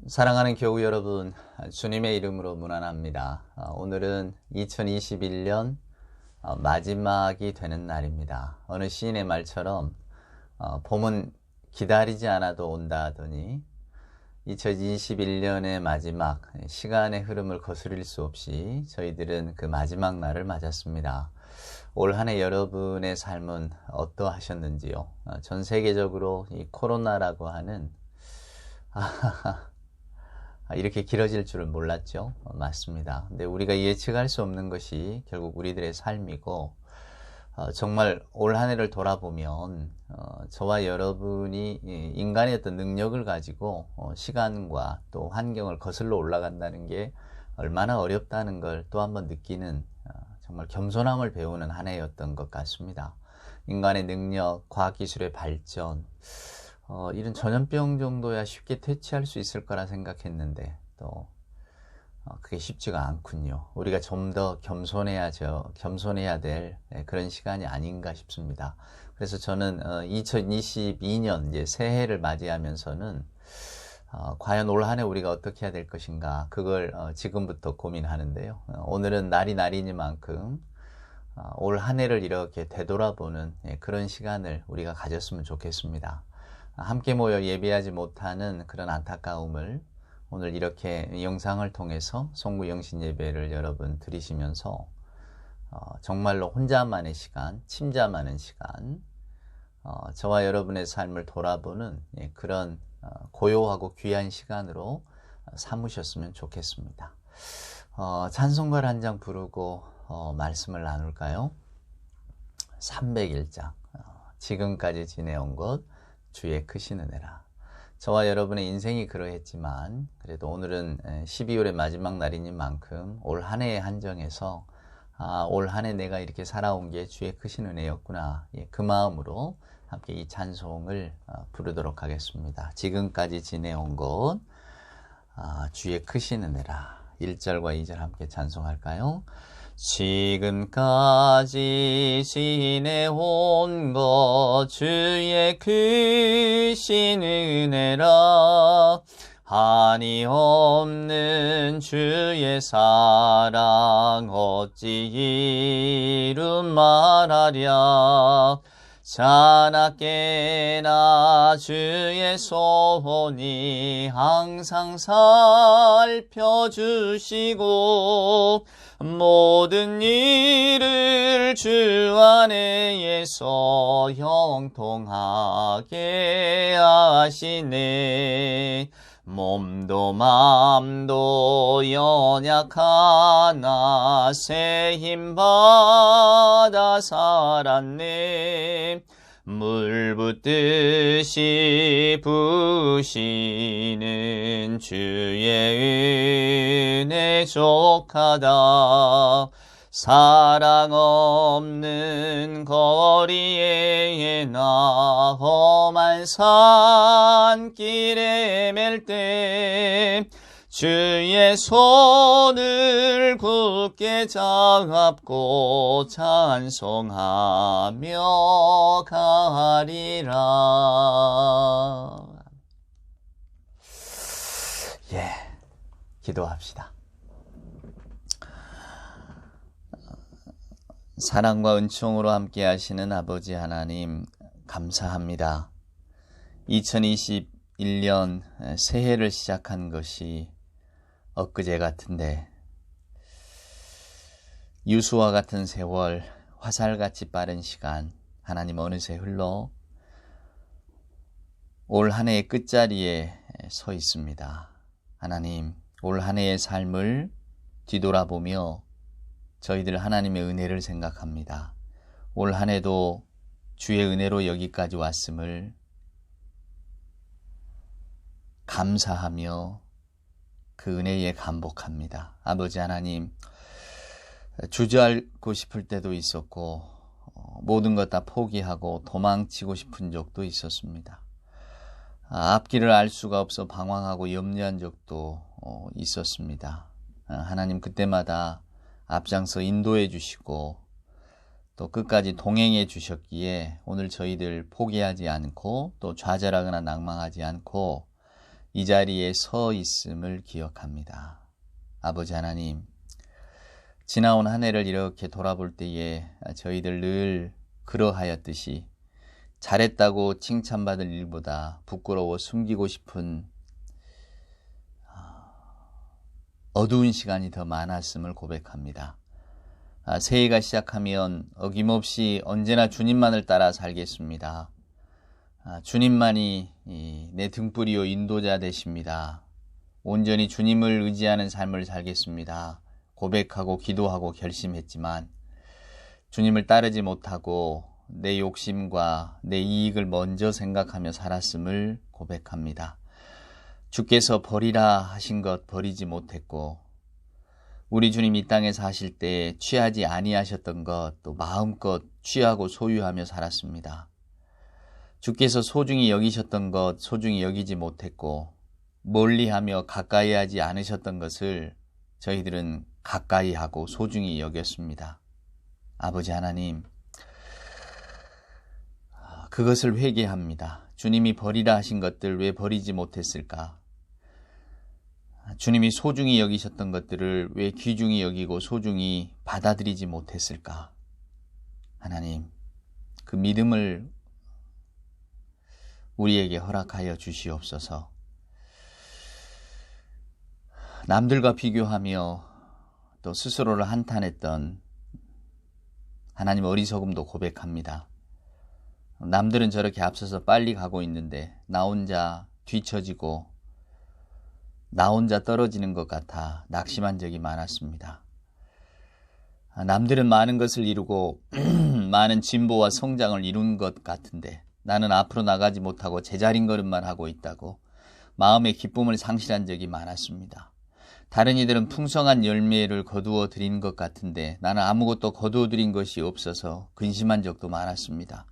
사랑하는 교우 여러분, 주님의 이름으로 문안합니다. 오늘은 2021년 마지막이 되는 날입니다. 어느 시인의 말처럼 봄은 기다리지 않아도 온다 하더니 2021년의 마지막, 시간의 흐름을 거스릴 수 없이 저희들은 그 마지막 날을 맞았습니다. 올 한 해 여러분의 삶은 어떠하셨는지요? 전 세계적으로 이 코로나라고 하는 이렇게 길어질 줄은 몰랐죠. 맞습니다. 근데 우리가 예측할 수 없는 것이 결국 우리들의 삶이고, 정말 올 한 해를 돌아보면 저와 여러분이 인간의 어떤 능력을 가지고 시간과 또 환경을 거슬러 올라간다는 게 얼마나 어렵다는 걸 또 한번 느끼는 정말 겸손함을 배우는 한 해였던 것 같습니다. 인간의 능력, 과학기술의 발전, 이런 전염병 정도야 쉽게 퇴치할 수 있을 거라 생각했는데 또 그게 쉽지가 않군요. 우리가 좀 더 겸손해야 될 그런 시간이 아닌가 싶습니다. 그래서 저는 2022년 이제 새해를 맞이하면서는 과연 올 한 해 우리가 어떻게 해야 될 것인가, 그걸 지금부터 고민하는데요. 오늘은 날이 날이니만큼 올 한 해를 이렇게 되돌아보는 그런 시간을 우리가 가졌으면 좋겠습니다. 함께 모여 예배하지 못하는 그런 안타까움을 오늘 이렇게 영상을 통해서 송구 영신 예배를 여러분 드리시면서 정말로 혼자만의 시간, 침잠하는 시간, 저와 여러분의 삶을 돌아보는 그런 고요하고 귀한 시간으로 삼으셨으면 좋겠습니다. 찬송가를 한 장 부르고 말씀을 나눌까요? 301장, 지금까지 지내온 것 주의 크신 은혜라. 저와 여러분의 인생이 그러했지만 그래도 오늘은 12월의 마지막 날이니만큼 올 한 해의 한정에서 올 한 해 내가 이렇게 살아온 게 주의 크신 은혜였구나, 그 마음으로 함께 이 찬송을 부르도록 하겠습니다. 지금까지 지내온 것 주의 크신 은혜라. 1절과 2절 함께 찬송할까요? 지금까지 지내온 것 주의 크신 은혜라. 한이 없는 주의 사랑 어찌 이루 말하랴. 자나깨나 주의 손이 항상 살펴주시고 모든 일을 주 안에서 형통하게 하시네. 몸도 맘도 연약하나 새 힘 받아 살았네. 물 붓듯이 부으시는 주의 은혜 족하다. 사랑 없는 거리에 나 험한 산길에 맬 때 주의 손을 굳게 잡고 찬송하며 가리라. 기도합시다. 사랑과 은총으로 함께 하시는 아버지 하나님, 감사합니다. 2021년 새해를 시작한 것이 엊그제 같은데 유수와 같은 세월, 화살같이 빠른 시간, 하나님 어느새 흘러 올 한 해의 끝자리에 서 있습니다. 하나님, 올 한 해의 삶을 뒤돌아보며 저희들 하나님의 은혜를 생각합니다. 올 한 해도 주의 은혜로 여기까지 왔음을 감사하며 그 은혜에 감복합니다. 아버지 하나님, 주저앉고 싶을 때도 있었고 모든 것 다 포기하고 도망치고 싶은 적도 있었습니다. 앞길을 알 수가 없어 방황하고 염려한 적도 있었습니다. 하나님, 그때마다 앞장서 인도해 주시고 또 끝까지 동행해 주셨기에 오늘 저희들 포기하지 않고 또 좌절하거나 낭망하지 않고 이 자리에 서 있음을 기억합니다. 아버지 하나님, 지나온 한 해를 이렇게 돌아볼 때에 저희들 늘 그러하였듯이 잘했다고 칭찬받을 일보다 부끄러워 숨기고 싶은 어두운 시간이 더 많았음을 고백합니다. 새해가 시작하면 어김없이 언제나 주님만을 따라 살겠습니다. 주님만이 내 등불이요 인도자 되십니다. 온전히 주님을 의지하는 삶을 살겠습니다. 고백하고 기도하고 결심했지만 주님을 따르지 못하고 내 욕심과 내 이익을 먼저 생각하며 살았음을 고백합니다. 주께서 버리라 하신 것 버리지 못했고 우리 주님 이 땅에 사실 때 취하지 아니하셨던 것 또 마음껏 취하고 소유하며 살았습니다. 주께서 소중히 여기셨던 것 소중히 여기지 못했고 멀리하며 가까이하지 않으셨던 것을 저희들은 가까이하고 소중히 여겼습니다. 아버지 하나님, 그것을 회개합니다. 주님이 버리라 하신 것들 왜 버리지 못했을까? 주님이 소중히 여기셨던 것들을 왜 귀중히 여기고 소중히 받아들이지 못했을까? 하나님, 그 믿음을 우리에게 허락하여 주시옵소서. 남들과 비교하며 또 스스로를 한탄했던 하나님 어리석음도 고백합니다. 남들은 저렇게 앞서서 빨리 가고 있는데 나 혼자 뒤처지고 나 혼자 떨어지는 것 같아 낙심한 적이 많았습니다. 남들은 많은 것을 이루고 많은 진보와 성장을 이룬 것 같은데 나는 앞으로 나가지 못하고 제자리걸음만 하고 있다고 마음의 기쁨을 상실한 적이 많았습니다. 다른 이들은 풍성한 열매를 거두어 드린 것 같은데 나는 아무것도 거두어 드린 것이 없어서 근심한 적도 많았습니다.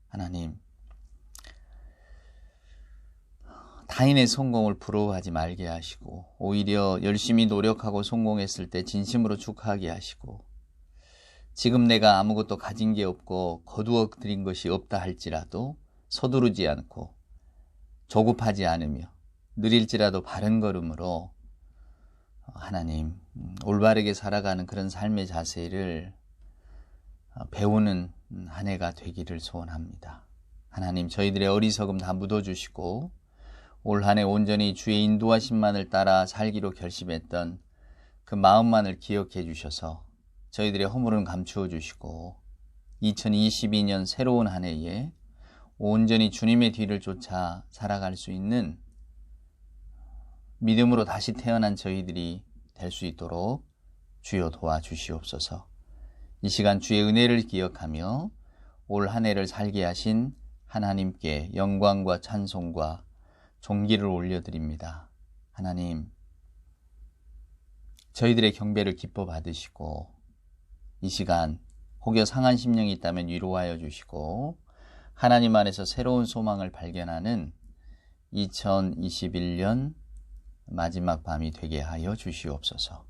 하나님, 타인의 성공을 부러워하지 말게 하시고 오히려 열심히 노력하고 성공했을 때 진심으로 축하하게 하시고 지금 내가 아무것도 가진 게 없고 거두어 드린 것이 없다 할지라도 서두르지 않고 조급하지 않으며 느릴지라도 바른 걸음으로 하나님 올바르게 살아가는 그런 삶의 자세를 배우는 한 해가 되기를 소원합니다. 하나님 저희들의 어리석음 다 묻어주시고 올 한 해 온전히 주의 인도하심만을 따라 살기로 결심했던 그 마음만을 기억해 주셔서 저희들의 허물은 감추어 주시고 2022년 새로운 한 해에 온전히 주님의 뒤를 쫓아 살아갈 수 있는 믿음으로 다시 태어난 저희들이 될 수 있도록 주여 도와주시옵소서. 이 시간 주의 은혜를 기억하며 올 한 해를 살게 하신 하나님께 영광과 찬송과 존귀를 올려드립니다. 하나님, 저희들의 경배를 기뻐 받으시고 이 시간 혹여 상한 심령이 있다면 위로하여 주시고 하나님 안에서 새로운 소망을 발견하는 2021년 마지막 밤이 되게 하여 주시옵소서.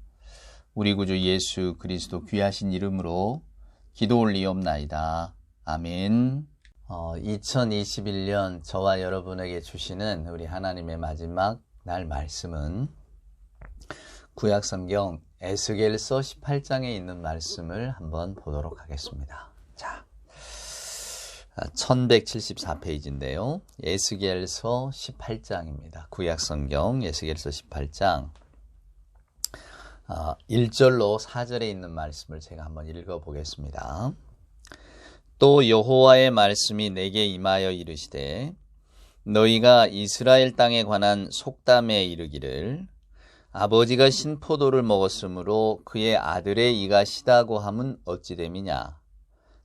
우리 구주 예수 그리스도 귀하신 이름으로 기도 올리옵나이다. 아멘. 2021년 저와 여러분에게 주시는 우리 하나님의 마지막 날 말씀은 구약성경 에스겔서 18장에 있는 말씀을 한번 보도록 하겠습니다. 자, 1174페이지인데요. 에스겔서 18장입니다. 구약성경 에스겔서 18장 1절로 4절에 있는 말씀을 제가 한번 읽어보겠습니다. 또 여호와의 말씀이 내게 임하여 이르시되 너희가 이스라엘 땅에 관한 속담에 이르기를 아버지가 신포도를 먹었으므로 그의 아들의 이가 시다고 함은 어찌 됨이냐.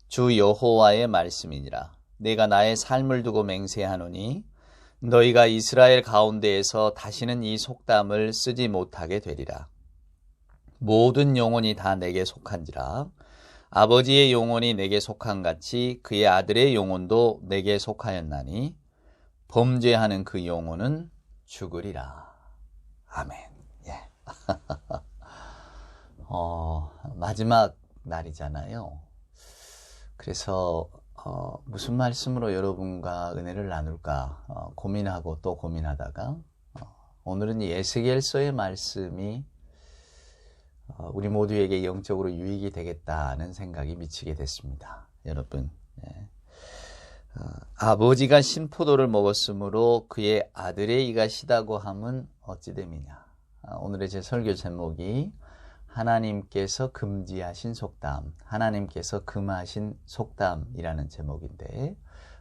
주 여호와의 말씀이니라. 내가 나의 삶을 두고 맹세하노니 너희가 이스라엘 가운데에서 다시는 이 속담을 쓰지 못하게 되리라. 모든 영혼이 다 내게 속한지라. 아버지의 영혼이 내게 속한 같이 그의 아들의 영혼도 내게 속하였나니 범죄하는 그 영혼은 죽으리라. 아멘. 예. 마지막 날이잖아요. 그래서 무슨 말씀으로 여러분과 은혜를 나눌까 고민하고 또 고민하다가 오늘은 이 에스겔서의 말씀이 우리 모두에게 영적으로 유익이 되겠다는 생각이 미치게 됐습니다. 여러분, 아버지가 신포도를 먹었으므로 그의 아들의 이가 시다고 함은 어찌 됨이냐. 오늘의 제 설교 제목이 하나님께서 금지하신 속담, 하나님께서 금하신 속담이라는 제목인데,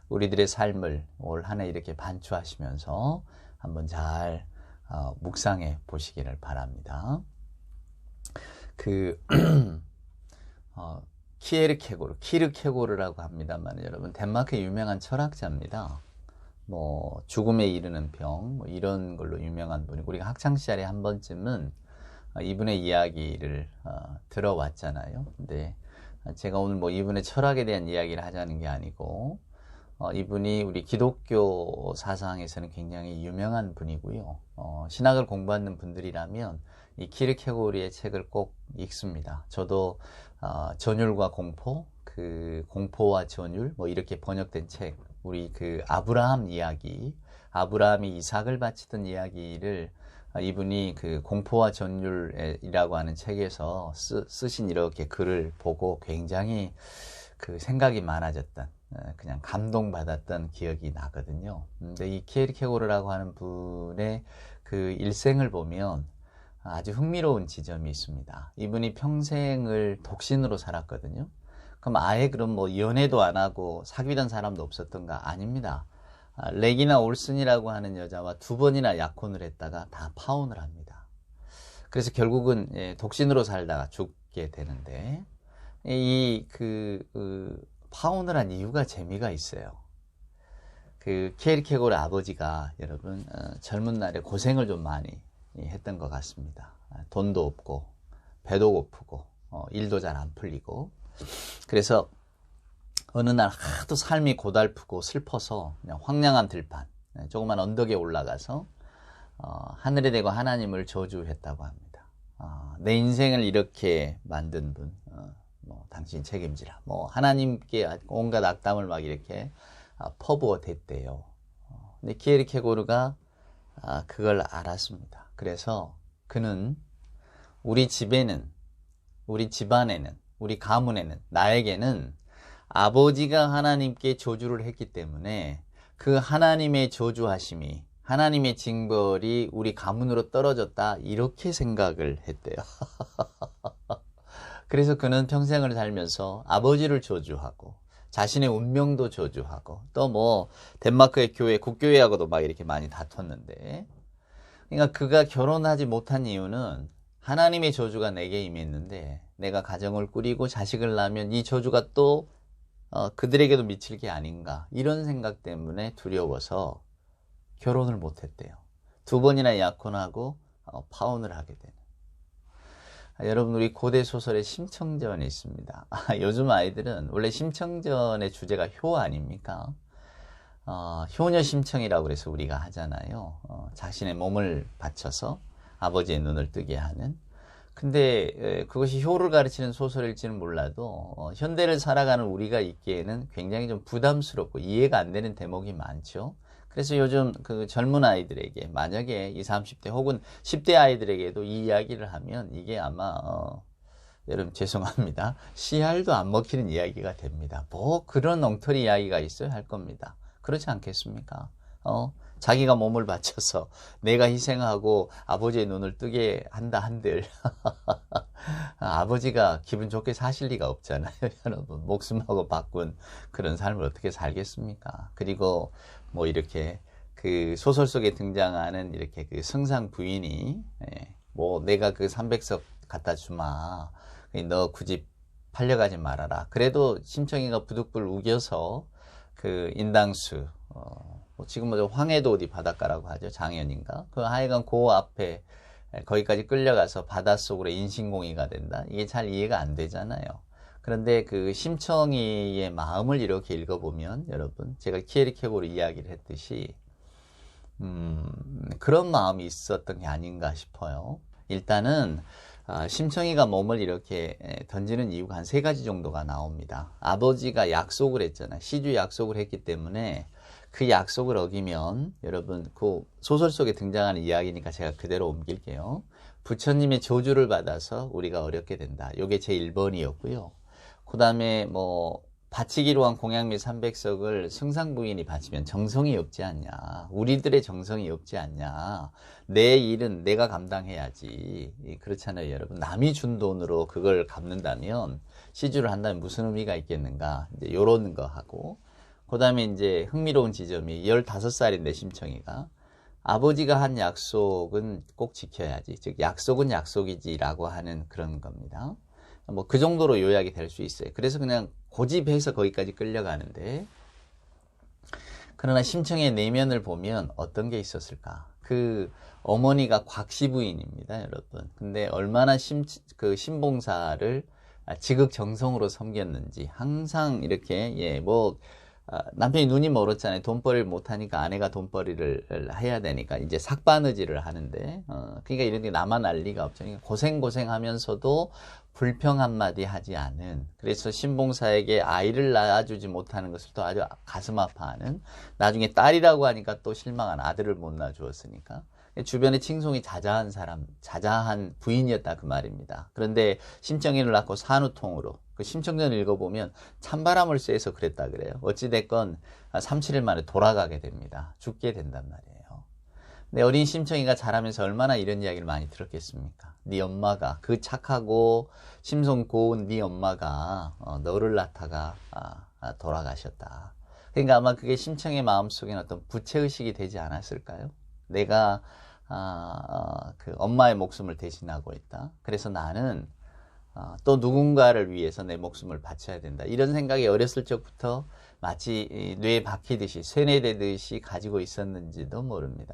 우리들의 삶을 올 한 해 이렇게 반추하시면서 한번 잘 묵상해 보시기를 바랍니다. 키르케고르라고 합니다만, 여러분, 덴마크의 유명한 철학자입니다. 뭐 죽음에 이르는 병, 뭐 이런 걸로 유명한 분이고, 우리가 학창 시절에 한 번쯤은 이분의 이야기를 들어왔잖아요. 근데 제가 오늘 뭐 이분의 철학에 대한 이야기를 하자는 게 아니고, 이분이 우리 기독교 사상에서는 굉장히 유명한 분이고요. 신학을 공부하는 분들이라면 이 키르케고르의 책을 꼭 읽습니다. 저도 전율과 공포, 그 공포와 전율, 뭐 이렇게 번역된 책, 우리 그 아브라함 이야기, 아브라함이 이삭을 바치던 이야기를 이분이 그 공포와 전율이라고 하는 책에서 쓰신 이렇게 글을 보고 굉장히 그 생각이 많아졌던, 그냥 감동받았던 기억이 나거든요. 근데 이 키르케고르라고 하는 분의 그 일생을 보면 아주 흥미로운 지점이 있습니다. 이분이 평생을 독신으로 살았거든요. 그럼 아예 그럼 뭐 연애도 안 하고 사귀던 사람도 없었던가? 아닙니다. 레기나 올슨이라고 하는 여자와 2번이나 약혼을 했다가 다 파혼을 합니다. 그래서 결국은 독신으로 살다가 죽게 되는데, 파혼을 한 이유가 재미가 있어요. 그 키르케고르 아버지가 여러분 젊은 날에 고생을 좀 많이 했던 것 같습니다. 돈도 없고 배도 고프고 일도 잘 안 풀리고, 그래서 어느 날 하도 삶이 고달프고 슬퍼서 그냥 황량한 들판, 조그만 언덕에 올라가서 하늘에 대고 하나님을 저주했다고 합니다. 내 인생을 이렇게 만든 분, 뭐 당신 책임지라, 뭐 하나님께 온갖 악담을 막 이렇게 퍼부어 댔대요. 근데 키르케고르가 그걸 알았습니다. 그래서 그는 우리 집에는, 우리 집안에는, 우리 가문에는, 나에게는 아버지가 하나님께 저주를 했기 때문에 그 하나님의 저주하심이, 하나님의 징벌이 우리 가문으로 떨어졌다, 이렇게 생각을 했대요. 그래서 그는 평생을 살면서 아버지를 저주하고 자신의 운명도 저주하고, 또 뭐 덴마크의 교회, 국교회하고도 막 이렇게 많이 다퉜는데, 그러니까 그가 결혼하지 못한 이유는 하나님의 저주가 내게 임했는데 내가 가정을 꾸리고 자식을 낳으면 이 저주가 또 그들에게도 미칠 게 아닌가, 이런 생각 때문에 두려워서 결혼을 못했대요. 2번이나 약혼하고 파혼을 하게 되는. 여러분, 우리 고대 소설에 심청전이 있습니다. 요즘 아이들은 원래 심청전의 주제가 효 아닙니까? 효녀 심청이라고 그래서 우리가 하잖아요. 자신의 몸을 바쳐서 아버지의 눈을 뜨게 하는. 근데 그것이 효를 가르치는 소설일지는 몰라도 현대를 살아가는 우리가 읽기에는 굉장히 좀 부담스럽고 이해가 안 되는 대목이 많죠. 그래서 요즘 그 젊은 아이들에게, 만약에 20, 30대 혹은 10대 아이들에게도 이 이야기를 하면 이게 아마 여러분 죄송합니다, 씨알도 안 먹히는 이야기가 됩니다. 뭐 그런 엉터리 이야기가 있어야 할 겁니다. 그렇지 않겠습니까? 자기가 몸을 바쳐서 내가 희생하고 아버지의 눈을 뜨게 한다 한들 아버지가 기분 좋게 사실 리가 없잖아요. 여러분, 목숨하고 바꾼 그런 삶을 어떻게 살겠습니까? 그리고 뭐 이렇게 그 소설 속에 등장하는 이렇게 그 성상 부인이 뭐 내가 그 300석 갖다 주마, 너 굳이 팔려가지 말아라. 그래도 심청이가 부득불 우겨서 그 인당수, 지금 뭐 황해도 어디 바닷가라고 하죠, 장현인가, 그 하여간 그 앞에 거기까지 끌려가서 바닷속으로 인신공의가 된다. 이게 잘 이해가 안 되잖아요. 그런데 그 심청이의 마음을 이렇게 읽어보면, 여러분, 제가 키르케고르 이야기를 했듯이 그런 마음이 있었던 게 아닌가 싶어요. 일단은 심청이가 몸을 이렇게 던지는 이유가 한 3가지 정도가 나옵니다. 아버지가 약속을 했잖아요. 시주 약속을 했기 때문에 그 약속을 어기면 여러분 그 소설 속에 등장하는 이야기니까 제가 그대로 옮길게요. 부처님의 저주를 받아서 우리가 어렵게 된다. 요게 제 1번이었고요. 그 다음에 뭐 바치기로 한 공양미 300석을 승상부인이 바치면 정성이 없지 않냐. 우리들의 정성이 없지 않냐. 내 일은 내가 감당해야지. 그렇잖아요, 여러분. 남이 준 돈으로 그걸 갚는다면, 시주를 한다면 무슨 의미가 있겠는가. 이제 요런 거 하고. 그 다음에 이제 흥미로운 지점이 15살인데 심청이가. 아버지가 한 약속은 꼭 지켜야지. 즉, 약속은 약속이지라고 하는 그런 겁니다. 뭐 그 정도로 요약이 될 수 있어요. 그래서 그냥 고집해서 거기까지 끌려가는데, 그러나 심청의 내면을 보면 어떤 게 있었을까? 그 어머니가 곽씨 부인입니다, 여러분. 근데 얼마나 그 신봉사를 지극정성으로 섬겼는지 항상 이렇게 남편이 눈이 멀었잖아요. 돈벌이를 못하니까 아내가 돈벌이를 해야 되니까 이제 삭바느질을 하는데 그러니까 이런 게 나만 알 리가 없죠. 그러니까 고생하면서도 불평 한마디 하지 않은, 그래서 신봉사에게 아이를 낳아주지 못하는 것을 또 아주 가슴 아파하는, 나중에 딸이라고 하니까 또 실망한, 아들을 못 낳아주었으니까 주변에 칭송이 자자한 부인이었다 그 말입니다. 그런데 심청이를 낳고 산후통으로, 그 심청전을 읽어보면 찬바람을 쐬서 그랬다 그래요. 어찌됐건 3, 7일 만에 돌아가게 됩니다. 죽게 된단 말이에요. 근데 어린 심청이가 자라면서 얼마나 이런 이야기를 많이 들었겠습니까? 네 엄마가, 그 착하고 심성 고운 네 엄마가 너를 낳다가 돌아가셨다. 그러니까 아마 그게 심청의 마음속에는 어떤 부채의식이 되지 않았을까요? 내가 그 엄마의 목숨을 대신하고 있다. 그래서 나는 또 누군가를 위해서 내 목숨을 바쳐야 된다. 이런 생각이 어렸을 적부터 마치 뇌에 박히듯이 세뇌되듯이 가지고 있었는지도 모릅니다.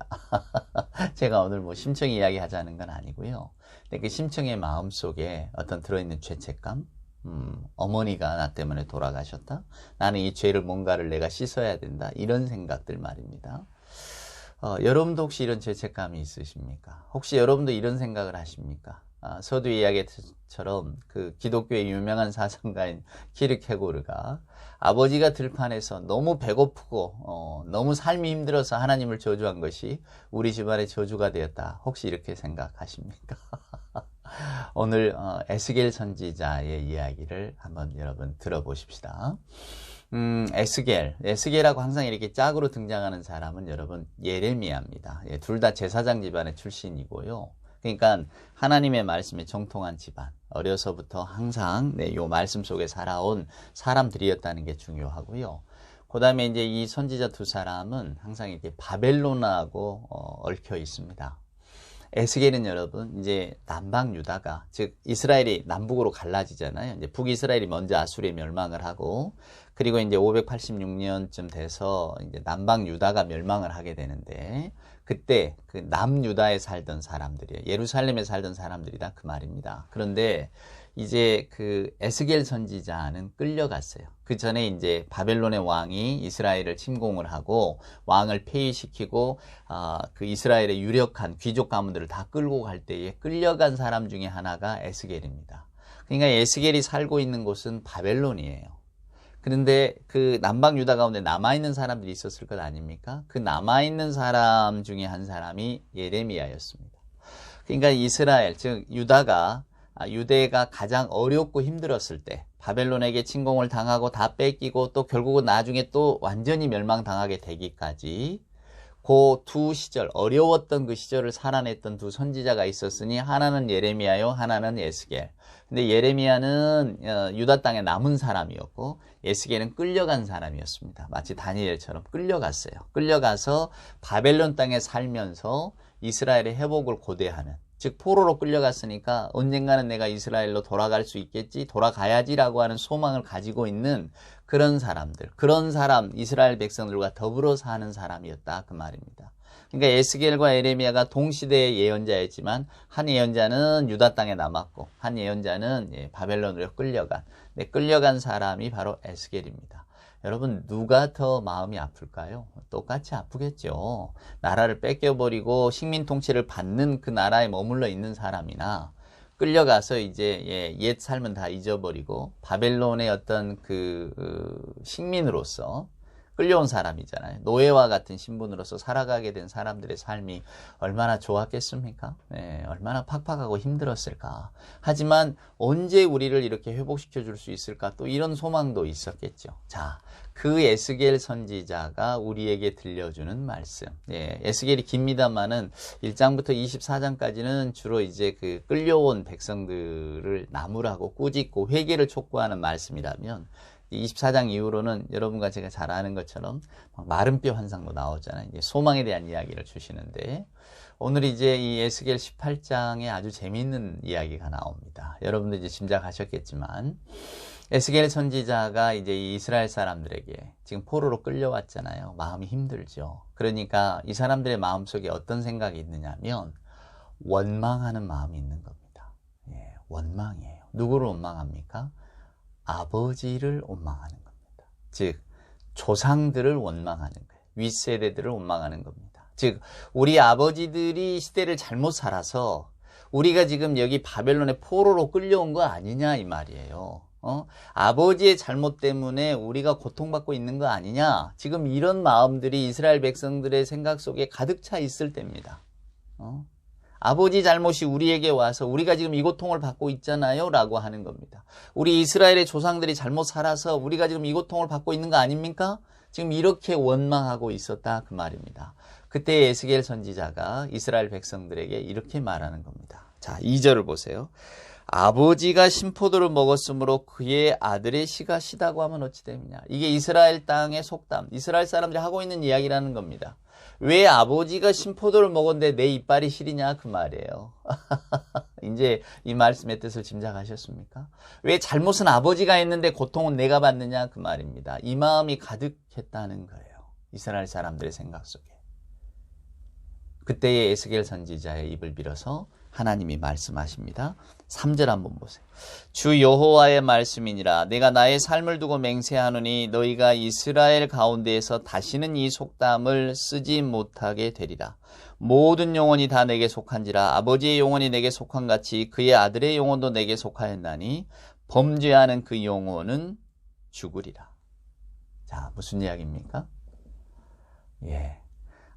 제가 오늘 뭐 심청 이야기 하자는 건 아니고요. 근데 그 심청의 마음 속에 어떤 들어있는 죄책감, 어머니가 나 때문에 돌아가셨다. 나는 이 죄를 뭔가를 내가 씻어야 된다. 이런 생각들 말입니다. 여러분도 혹시 이런 죄책감이 있으십니까? 혹시 여러분도 이런 생각을 하십니까? 서두 이야기처럼 그 기독교의 유명한 사상가인 키르케고르가 아버지가 들판에서 너무 배고프고 너무 삶이 힘들어서 하나님을 저주한 것이 우리 집안의 저주가 되었다. 혹시 이렇게 생각하십니까? 오늘 에스겔 선지자의 이야기를 한번 여러분 들어보십시다. 에스겔하고 항상 이렇게 짝으로 등장하는 사람은 여러분 예레미야입니다. 둘 다 제사장 집안의 출신이고요. 그러니까 하나님의 말씀에 정통한 집안, 어려서부터 항상 요 말씀 속에 살아온 사람들이었다는 게 중요하고요. 그 다음에 이제 이 선지자 두 사람은 항상 이렇게 바벨론하고 얽혀 있습니다. 에스겔은 여러분 이제 남방 유다가, 즉 이스라엘이 남북으로 갈라지잖아요. 이제 북이스라엘이 먼저 아수리에 멸망을 하고, 그리고 이제 586년쯤 돼서 이제 남방 유다가 멸망을 하게 되는데, 그때 그 남유다에 살던 사람들이에요. 예루살렘에 살던 사람들이다 그 말입니다. 그런데 이제 그 에스겔 선지자는 끌려갔어요. 그 전에 이제 바벨론의 왕이 이스라엘을 침공을 하고 왕을 폐위시키고 그 이스라엘의 유력한 귀족 가문들을 다 끌고 갈 때에 끌려간 사람 중에 하나가 에스겔입니다. 그러니까 에스겔이 살고 있는 곳은 바벨론이에요. 그런데 그 남방 유다 가운데 남아있는 사람들이 있었을 것 아닙니까? 그 남아있는 사람 중에 한 사람이 예레미야였습니다. 그러니까 이스라엘, 즉 유대가 가장 어렵고 힘들었을 때, 바벨론에게 침공을 당하고 다 뺏기고 또 결국은 나중에 또 완전히 멸망당하게 되기까지 그 두 시절, 어려웠던 그 시절을 살아냈던 두 선지자가 있었으니 하나는 예레미야요, 하나는 에스겔. 근데 예레미야는 유다 땅에 남은 사람이었고 에스겔은 끌려간 사람이었습니다. 마치 다니엘처럼 끌려갔어요. 끌려가서 바벨론 땅에 살면서 이스라엘의 회복을 고대하는, 즉 포로로 끌려갔으니까 언젠가는 내가 이스라엘로 돌아갈 수 있겠지, 돌아가야지라고 하는 소망을 가지고 있는 그런 사람들, 그런 사람, 이스라엘 백성들과 더불어 사는 사람이었다 그 말입니다. 그러니까 에스겔과 예레미야가 동시대의 예언자였지만 한 예언자는 유다 땅에 남았고 한 예언자는 바벨론으로 끌려간 사람이 바로 에스겔입니다. 여러분 누가 더 마음이 아플까요? 똑같이 아프겠죠. 나라를 뺏겨버리고 식민 통치를 받는 그 나라에 머물러 있는 사람이나 끌려가서 이제 옛 삶은 다 잊어버리고 바벨론의 어떤 그 식민으로서 끌려온 사람이잖아요. 노예와 같은 신분으로서 살아가게 된 사람들의 삶이 얼마나 좋았겠습니까? 얼마나 팍팍하고 힘들었을까. 하지만 언제 우리를 이렇게 회복시켜 줄 수 있을까? 또 이런 소망도 있었겠죠. 자, 그 에스겔 선지자가 우리에게 들려주는 말씀. 에스겔이 깁니다만은 1장부터 24장까지는 주로 이제 그 끌려온 백성들을 나무라고 꾸짖고 회개를 촉구하는 말씀이라면 24장 이후로는 여러분과 제가 잘 아는 것처럼 마른뼈 환상도 나오잖아요. 이제 소망에 대한 이야기를 주시는데 오늘 이제 이 에스겔 18장에 아주 재미있는 이야기가 나옵니다. 여러분들 이제 짐작하셨겠지만 에스겔 선지자가 이제 이 이스라엘 사람들에게 지금 포로로 끌려왔잖아요. 마음이 힘들죠. 그러니까 이 사람들의 마음속에 어떤 생각이 있느냐면 원망하는 마음이 있는 겁니다. 원망이에요. 누구를 원망합니까? 아버지를 원망하는 겁니다. 즉 조상들을 원망하는 거예요. 윗세대들을 원망하는 겁니다. 즉 우리 아버지들이 시대를 잘못 살아서 우리가 지금 여기 바벨론의 포로로 끌려온 거 아니냐 이 말이에요. 아버지의 잘못 때문에 우리가 고통받고 있는 거 아니냐. 지금 이런 마음들이 이스라엘 백성들의 생각 속에 가득 차 있을 때입니다. 아버지 잘못이 우리에게 와서 우리가 지금 이 고통을 받고 있잖아요 라고 하는 겁니다. 우리 이스라엘의 조상들이 잘못 살아서 우리가 지금 이 고통을 받고 있는 거 아닙니까? 지금 이렇게 원망하고 있었다 그 말입니다. 그때 에스겔 선지자가 이스라엘 백성들에게 이렇게 말하는 겁니다. 자, 2절을 보세요. 아버지가 신포도를 먹었으므로 그의 아들의 씨가 시다고 하면 어찌 됩니까? 이게 이스라엘 땅의 속담, 이스라엘 사람들이 하고 있는 이야기라는 겁니다. 왜 아버지가 신포도를 먹었는데 내 이빨이 시리냐 그 말이에요. 이제 이 말씀의 뜻을 짐작하셨습니까? 왜 잘못은 아버지가 했는데 고통은 내가 받느냐 그 말입니다. 이 마음이 가득했다는 거예요. 이스라엘 사람들의 생각 속에. 그때의 에스겔 선지자의 입을 빌어서 하나님이 말씀하십니다. 3절 한번 보세요. 주 여호와의 말씀이니라. 내가 나의 삶을 두고 맹세하노니 너희가 이스라엘 가운데에서 다시는 이 속담을 쓰지 못하게 되리라. 모든 영혼이 다 내게 속한지라. 아버지의 영혼이 내게 속한 같이 그의 아들의 영혼도 내게 속하였나니 범죄하는 그 영혼은 죽으리라. 자, 무슨 이야기입니까?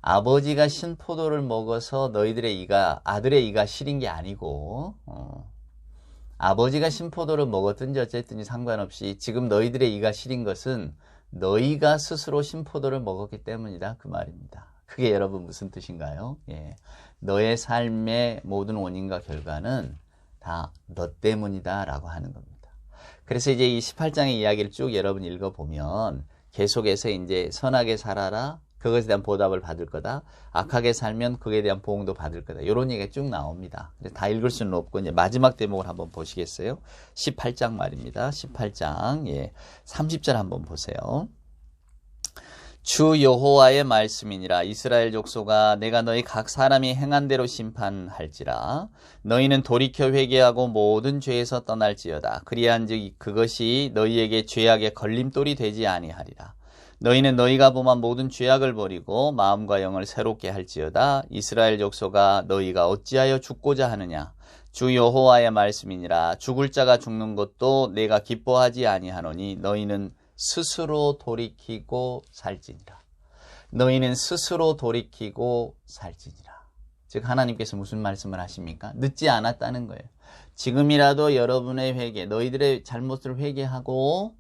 아버지가 신포도를 먹어서 너희들의 이가 아들의 이가 시린 게 아니고 아버지가 신포도를 먹었든지 어쨌든지 상관없이 지금 너희들의 이가 시린 것은 너희가 스스로 신포도를 먹었기 때문이다 그 말입니다. 그게 여러분 무슨 뜻인가요? 너의 삶의 모든 원인과 결과는 다 너 때문이다 라고 하는 겁니다. 그래서 이제 이 18장의 이야기를 쭉 여러분 읽어보면 계속해서 이제 선하게 살아라, 그것에 대한 보답을 받을 거다. 악하게 살면 그에 대한 보응도 받을 거다. 이런 얘기가 쭉 나옵니다. 다 읽을 수는 없고 이제 마지막 대목을 한번 보시겠어요? 18장 말입니다. 18장 30절 한번 보세요. 주 여호와의 말씀이니라. 이스라엘 족속아, 내가 너희 각 사람이 행한 대로 심판할지라. 너희는 돌이켜 회개하고 모든 죄에서 떠날지어다. 그리한즉 그것이 너희에게 죄악의 걸림돌이 되지 아니하리라. 너희는 너희가 범한 모든 죄악을 버리고 마음과 영을 새롭게 할지어다. 이스라엘 족속아, 너희가 어찌하여 죽고자 하느냐? 주 여호와의 말씀이니라. 죽을 자가 죽는 것도 내가 기뻐하지 아니하노니 너희는 스스로 돌이키고 살지니라. 너희는 스스로 돌이키고 살지니라. 즉 하나님께서 무슨 말씀을 하십니까? 늦지 않았다는 거예요. 지금이라도 여러분의 회개, 너희들의 잘못을 회개하고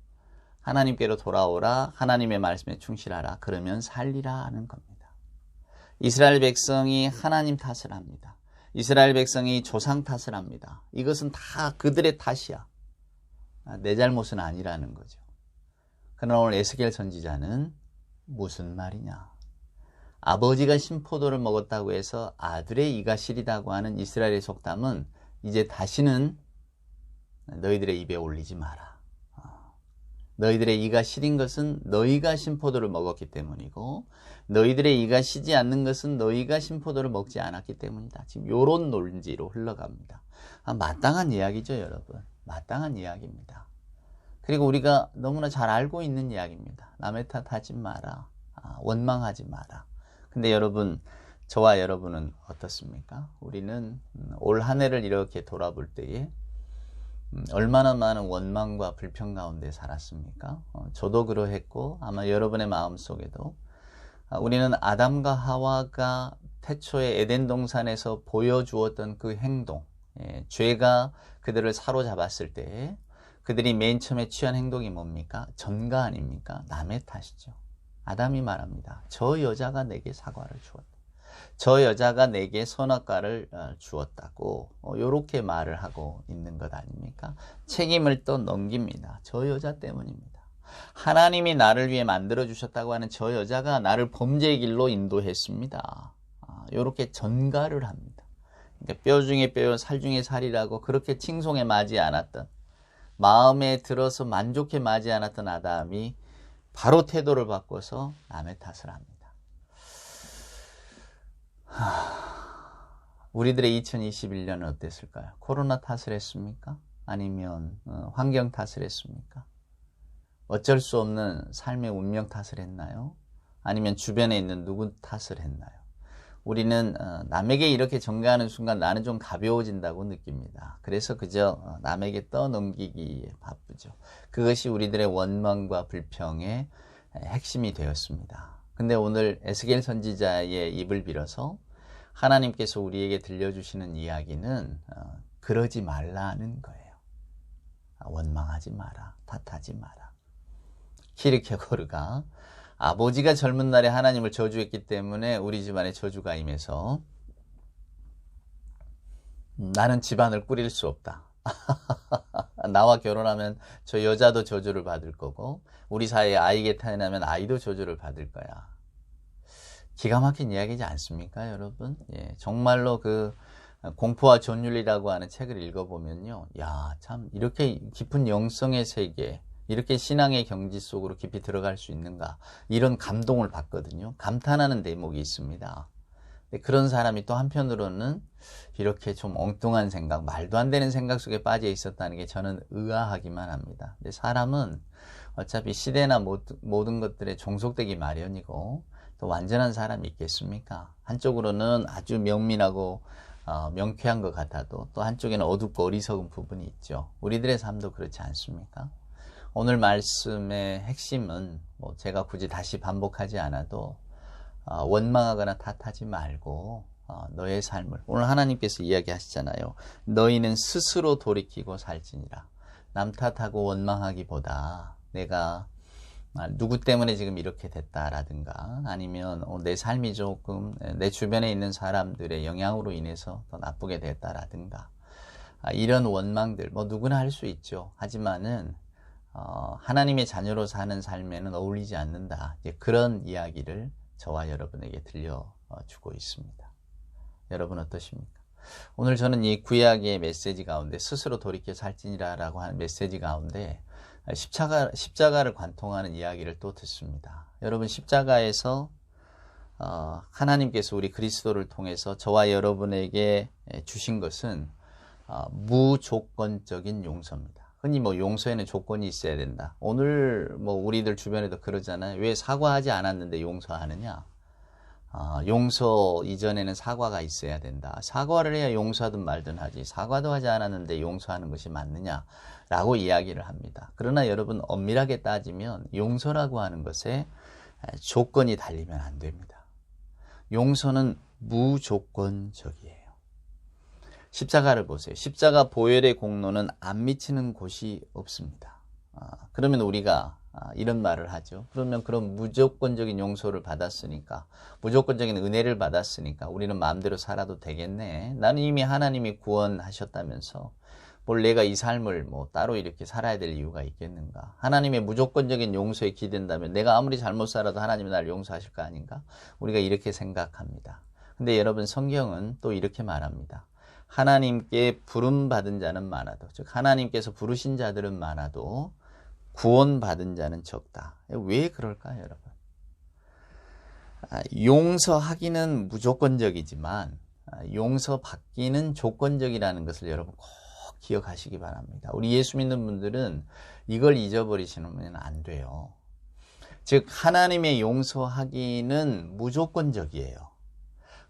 하나님께로 돌아오라. 하나님의 말씀에 충실하라. 그러면 살리라 하는 겁니다. 이스라엘 백성이 하나님 탓을 합니다. 이스라엘 백성이 조상 탓을 합니다. 이것은 다 그들의 탓이야. 내 잘못은 아니라는 거죠. 그러나 오늘 에스겔 선지자는 무슨 말이냐? 아버지가 신포도를 먹었다고 해서 아들의 이가 시리다고 하는 이스라엘의 속담은 이제 다시는 너희들의 입에 올리지 마라. 너희들의 이가 시린 것은 너희가 신포도를 먹었기 때문이고 너희들의 이가 시지 않는 것은 너희가 신포도를 먹지 않았기 때문이다. 지금 이런 논지로 흘러갑니다. 마땅한 이야기죠, 여러분. 마땅한 이야기입니다. 그리고 우리가 너무나 잘 알고 있는 이야기입니다. 남의 탓하지 마라. 원망하지 마라. 근데 여러분, 저와 여러분은 어떻습니까? 우리는 올 한 해를 이렇게 돌아볼 때에 얼마나 많은 원망과 불평 가운데 살았습니까? 저도 그러했고 아마 여러분의 마음속에도 우리는 아담과 하와가 태초에 에덴 동산에서 보여주었던 그 행동, 죄가 그들을 사로잡았을 때 그들이 맨 처음에 취한 행동이 뭡니까? 전가 아닙니까? 남의 탓이죠. 아담이 말합니다. 저 여자가 내게 사과를 주었다. 저 여자가 내게 선악과를 주었다고 이렇게 말을 하고 있는 것 아닙니까? 책임을 또 넘깁니다. 저 여자 때문입니다. 하나님이 나를 위해 만들어주셨다고 하는 저 여자가 나를 범죄의 길로 인도했습니다. 이렇게 전가를 합니다. 그러니까 뼈 중에 뼈, 살 중에 살이라고 그렇게 칭송에 맞지 않았던, 마음에 들어서 만족해 맞지 않았던 아담이 바로 태도를 바꿔서 남의 탓을 합니다. 우리들의 2021년은 어땠을까요? 코로나 탓을 했습니까? 아니면 환경 탓을 했습니까? 어쩔 수 없는 삶의 운명 탓을 했나요? 아니면 주변에 있는 누구 탓을 했나요? 우리는 남에게 이렇게 전가하는 순간 나는 좀 가벼워진다고 느낍니다. 그래서 그저 남에게 떠넘기기에 바쁘죠. 그것이 우리들의 원망과 불평의 핵심이 되었습니다. 근데 오늘 에스겔 선지자의 입을 빌어서 하나님께서 우리에게 들려주시는 이야기는 그러지 말라는 거예요. 원망하지 마라. 탓하지 마라. 키르케고르가 아버지가 젊은 날에 하나님을 저주했기 때문에 우리 집안에 저주가 임해서 나는 집안을 꾸릴 수 없다. 나와 결혼하면 저 여자도 저주를 받을 거고 우리 사이에 아이가 태어나면 아이도 저주를 받을 거야. 기가 막힌 이야기지 않습니까, 여러분? 예, 정말로 그 공포와 존율이라고 하는 책을 읽어보면요. 야, 참 이렇게 깊은 영성의 세계, 이렇게 신앙의 경지 속으로 깊이 들어갈 수 있는가, 이런 감동을 받거든요. 감탄하는 대목이 있습니다. 그런 사람이 또 한편으로는 이렇게 좀 엉뚱한 생각, 말도 안 되는 생각 속에 빠져 있었다는 게 저는 의아하기만 합니다. 근데 사람은 어차피 시대나 모든 것들에 종속되기 마련이고 또 완전한 사람이 있겠습니까? 한쪽으로는 아주 명민하고 명쾌한 것 같아도 또 한쪽에는 어둡고 어리석은 부분이 있죠. 우리들의 삶도 그렇지 않습니까? 오늘 말씀의 핵심은 제가 굳이 다시 반복하지 않아도 원망하거나 탓하지 말고 너의 삶을, 오늘 하나님께서 이야기하시잖아요. 너희는 스스로 돌이키고 살지니라. 남 탓하고 원망하기보다 내가 누구 때문에 지금 이렇게 됐다라든가 아니면 내 삶이 조금 내 주변에 있는 사람들의 영향으로 인해서 더 나쁘게 됐다라든가 이런 원망들 누구나 할 수 있죠. 하지만은 하나님의 자녀로 사는 삶에는 어울리지 않는다. 이제 그런 이야기를 저와 여러분에게 들려주고 있습니다. 여러분 어떠십니까? 오늘 저는 이 구약의 메시지 가운데 스스로 돌이켜 살지니라라고 하는 메시지 가운데 십자가를 관통하는 이야기를 또 듣습니다. 여러분 십자가에서 하나님께서 우리 그리스도를 통해서 저와 여러분에게 주신 것은 무조건적인 용서입니다. 흔히 용서에는 조건이 있어야 된다. 오늘 우리들 주변에도 그러잖아요. 왜 사과하지 않았는데 용서하느냐? 용서 이전에는 사과가 있어야 된다. 사과를 해야 용서하든 말든 하지. 사과도 하지 않았는데 용서하는 것이 맞느냐? 라고 이야기를 합니다. 그러나 여러분 엄밀하게 따지면 용서라고 하는 것에 조건이 달리면 안 됩니다. 용서는 무조건적이에요. 십자가를 보세요. 십자가 보혈의 공로는 안 미치는 곳이 없습니다. 그러면 우리가 이런 말을 하죠. 그럼 무조건적인 용서를 받았으니까, 무조건적인 은혜를 받았으니까 우리는 마음대로 살아도 되겠네. 나는 이미 하나님이 구원하셨다면서 뭘 내가 이 삶을 따로 이렇게 살아야 될 이유가 있겠는가? 하나님의 무조건적인 용서에 기댄다면 내가 아무리 잘못 살아도 하나님이 나를 용서하실 거 아닌가? 우리가 이렇게 생각합니다. 근데 여러분 성경은 또 이렇게 말합니다. 하나님께 부름받은 자는 많아도, 즉 하나님께서 부르신 자들은 많아도 구원받은 자는 적다. 왜 그럴까요, 여러분? 용서하기는 무조건적이지만 용서받기는 조건적이라는 것을 여러분 꼭 기억하시기 바랍니다. 우리 예수 믿는 분들은 이걸 잊어버리시면 안 돼요. 즉 하나님의 용서하기는 무조건적이에요.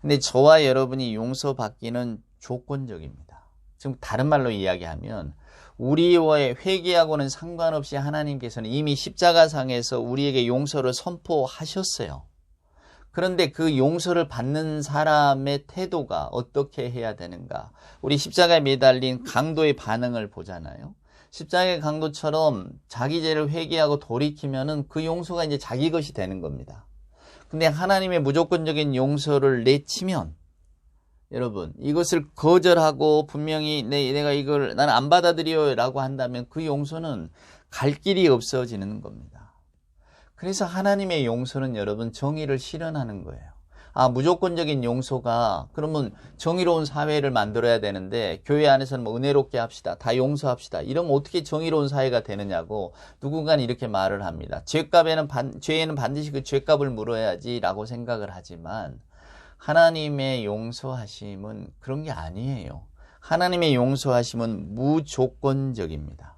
근데 저와 여러분이 용서받기는 조건적입니다. 지금 다른 말로 이야기하면 우리와의 회개하고는 상관없이 하나님께서는 이미 십자가상에서 우리에게 용서를 선포하셨어요. 그런데 그 용서를 받는 사람의 태도가 어떻게 해야 되는가? 우리 십자가에 매달린 강도의 반응을 보잖아요. 십자가의 강도처럼 자기 죄를 회개하고 돌이키면은 그 용서가 이제 자기 것이 되는 겁니다. 근데 하나님의 무조건적인 용서를 내치면 여러분 이것을 거절하고 분명히 내가 이걸 나는 안 받아들여요 라고 한다면 그 용서는 갈 길이 없어지는 겁니다. 그래서 하나님의 용서는 여러분 정의를 실현하는 거예요. 무조건적인 용서가 그러면 정의로운 사회를 만들어야 되는데 교회 안에서는 뭐 은혜롭게 합시다. 다 용서합시다. 이러면 어떻게 정의로운 사회가 되느냐고 누군가는 이렇게 말을 합니다. 죄에는 반드시 그 죄값을 물어야지 라고 생각을 하지만 하나님의 용서하심은 그런 게 아니에요. 하나님의 용서하심은 무조건적입니다.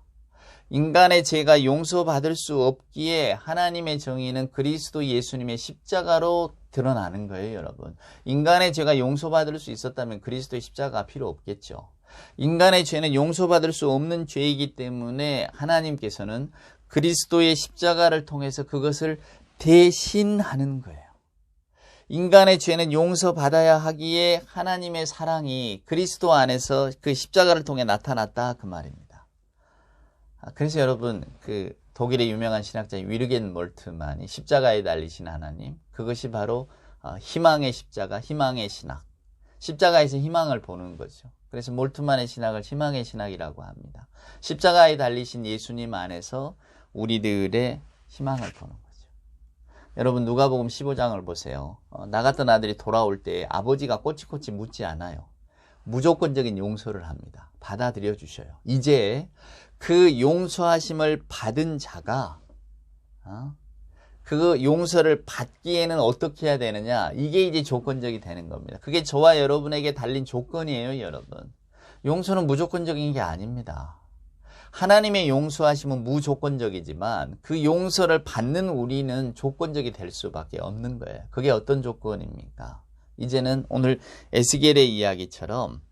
인간의 죄가 용서받을 수 없기에 하나님의 정의는 그리스도 예수님의 십자가로 드러나는 거예요, 여러분. 인간의 죄가 용서받을 수 있었다면 그리스도의 십자가가 필요 없겠죠. 인간의 죄는 용서받을 수 없는 죄이기 때문에 하나님께서는 그리스도의 십자가를 통해서 그것을 대신하는 거예요. 인간의 죄는 용서받아야 하기에 하나님의 사랑이 그리스도 안에서 그 십자가를 통해 나타났다 그 말입니다. 그래서 여러분 그 독일의 유명한 신학자인 위르겐 몰트만이 십자가에 달리신 하나님, 그것이 바로 희망의 십자가, 희망의 신학. 십자가에서 희망을 보는 거죠. 그래서 몰트만의 신학을 희망의 신학이라고 합니다. 십자가에 달리신 예수님 안에서 우리들의 희망을 보는 거죠. 여러분 누가복음 15장을 보세요. 나 같은 아들이 돌아올 때 아버지가 꼬치꼬치 묻지 않아요. 무조건적인 용서를 합니다. 받아들여 주셔요. 이제 그 용서하심을 받은 자가 그 용서를 받기에는 어떻게 해야 되느냐? 이게 이제 조건적이 되는 겁니다. 그게 저와 여러분에게 달린 조건이에요, 여러분. 용서는 무조건적인 게 아닙니다. 하나님의 용서하심은 무조건적이지만 그 용서를 받는 우리는 조건적이 될 수밖에 없는 거예요. 그게 어떤 조건입니까? 이제는 오늘 에스겔의 이야기처럼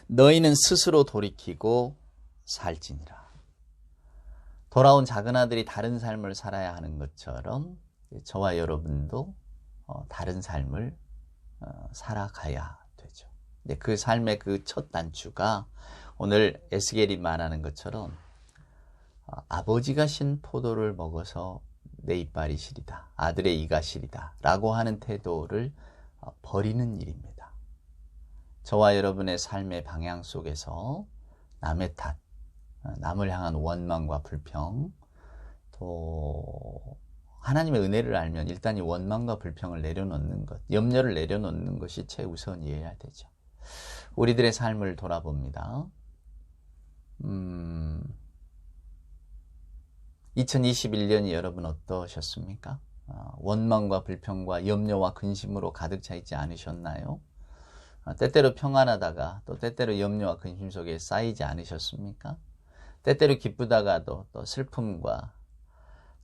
너희는 스스로 돌이키고 살지니라. 돌아온 작은 아들이 다른 삶을 살아야 하는 것처럼 저와 여러분도 다른 삶을 살아가야 되죠. 그 삶의 그 첫 단추가 오늘 에스겔이 말하는 것처럼 아버지가 신 포도를 먹어서 내 이빨이 시리다. 아들의 이가 시리다. 라고 하는 태도를 버리는 일입니다. 저와 여러분의 삶의 방향 속에서 남의 탓, 남을 향한 원망과 불평, 또 하나님의 은혜를 알면 일단 이 원망과 불평을 내려놓는 것, 염려를 내려놓는 것이 최우선이어야 되죠. 우리들의 삶을 돌아봅니다. 2021년이 여러분 어떠셨습니까? 원망과 불평과 염려와 근심으로 가득 차 있지 않으셨나요? 때때로 평안하다가 또 때때로 염려와 근심 속에 쌓이지 않으셨습니까? 때때로 기쁘다가도 또 슬픔과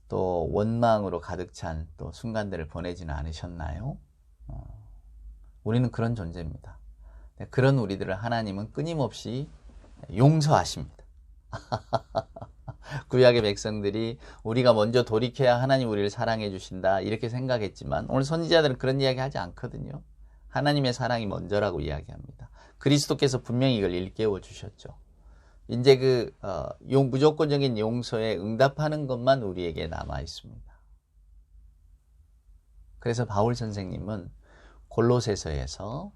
또 원망으로 가득 찬 또 순간들을 보내지는 않으셨나요? 우리는 그런 존재입니다. 그런 우리들을 하나님은 끊임없이 용서하십니다. 구약의 백성들이 우리가 먼저 돌이켜야 하나님 우리를 사랑해 주신다 이렇게 생각했지만 오늘 선지자들은 그런 이야기 하지 않거든요. 하나님의 사랑이 먼저라고 이야기합니다. 그리스도께서 분명히 이걸 일깨워 주셨죠. 이제 그 무조건적인 용서에 응답하는 것만 우리에게 남아 있습니다. 그래서 바울 선생님은 골로새서에서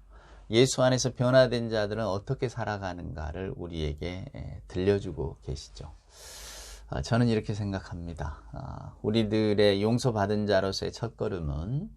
예수 안에서 변화된 자들은 어떻게 살아가는가를 우리에게 들려주고 계시죠. 저는 이렇게 생각합니다. 우리들의 용서받은 자로서의 첫걸음은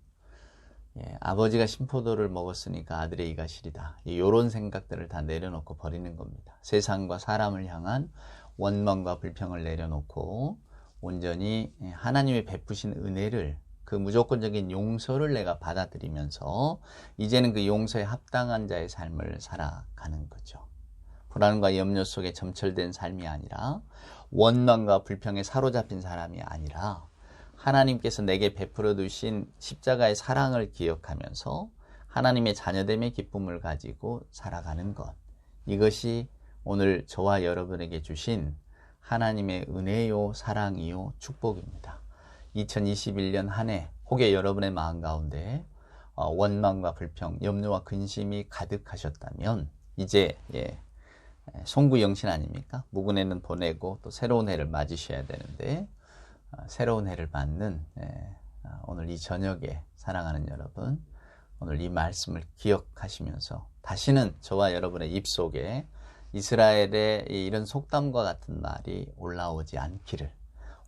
아버지가 신포도를 먹었으니까 아들의 이가 시리다. 이런 생각들을 다 내려놓고 버리는 겁니다. 세상과 사람을 향한 원망과 불평을 내려놓고 온전히 하나님의 베푸신 은혜를 그 무조건적인 용서를 내가 받아들이면서 이제는 그 용서에 합당한 자의 삶을 살아가는 거죠. 불안과 염려 속에 점철된 삶이 아니라 원망과 불평에 사로잡힌 사람이 아니라 하나님께서 내게 베풀어 두신 십자가의 사랑을 기억하면서 하나님의 자녀됨의 기쁨을 가지고 살아가는 것. 이것이 오늘 저와 여러분에게 주신 하나님의 은혜요, 사랑이요, 축복입니다. 2021년 한 해 혹여 여러분의 마음 가운데 원망과 불평, 염려와 근심이 가득하셨다면 이제 송구영신 아닙니까? 묵은 해는 보내고 또 새로운 해를 맞으셔야 되는데 새로운 해를 맞는 오늘 이 저녁에 사랑하는 여러분, 오늘 이 말씀을 기억하시면서 다시는 저와 여러분의 입속에 이스라엘의 이런 속담과 같은 말이 올라오지 않기를,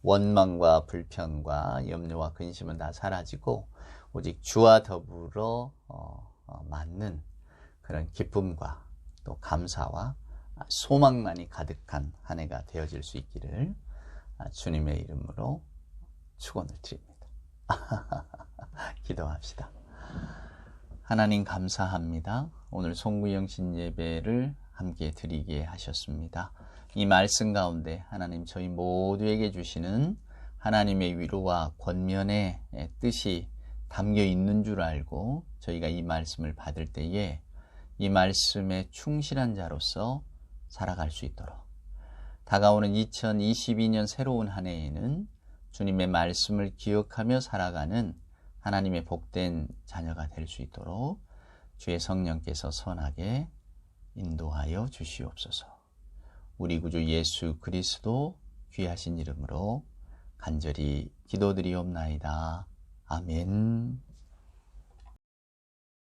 원망과 불평과 염려와 근심은 다 사라지고 오직 주와 더불어 맞는 그런 기쁨과 또 감사와 소망만이 가득한 한 해가 되어질 수 있기를 주님의 이름으로 축원을 드립니다. 기도합시다. 하나님 감사합니다. 오늘 송구영신 예배를 함께 드리게 하셨습니다. 이 말씀 가운데 하나님 저희 모두에게 주시는 하나님의 위로와 권면의 뜻이 담겨 있는 줄 알고 저희가 이 말씀을 받을 때에 이 말씀에 충실한 자로서 살아갈 수 있도록, 다가오는 2022년 새로운 한 해에는 주님의 말씀을 기억하며 살아가는 하나님의 복된 자녀가 될 수 있도록 주의 성령께서 선하게 인도하여 주시옵소서. 우리 구주 예수 그리스도 귀하신 이름으로 간절히 기도드리옵나이다. 아멘.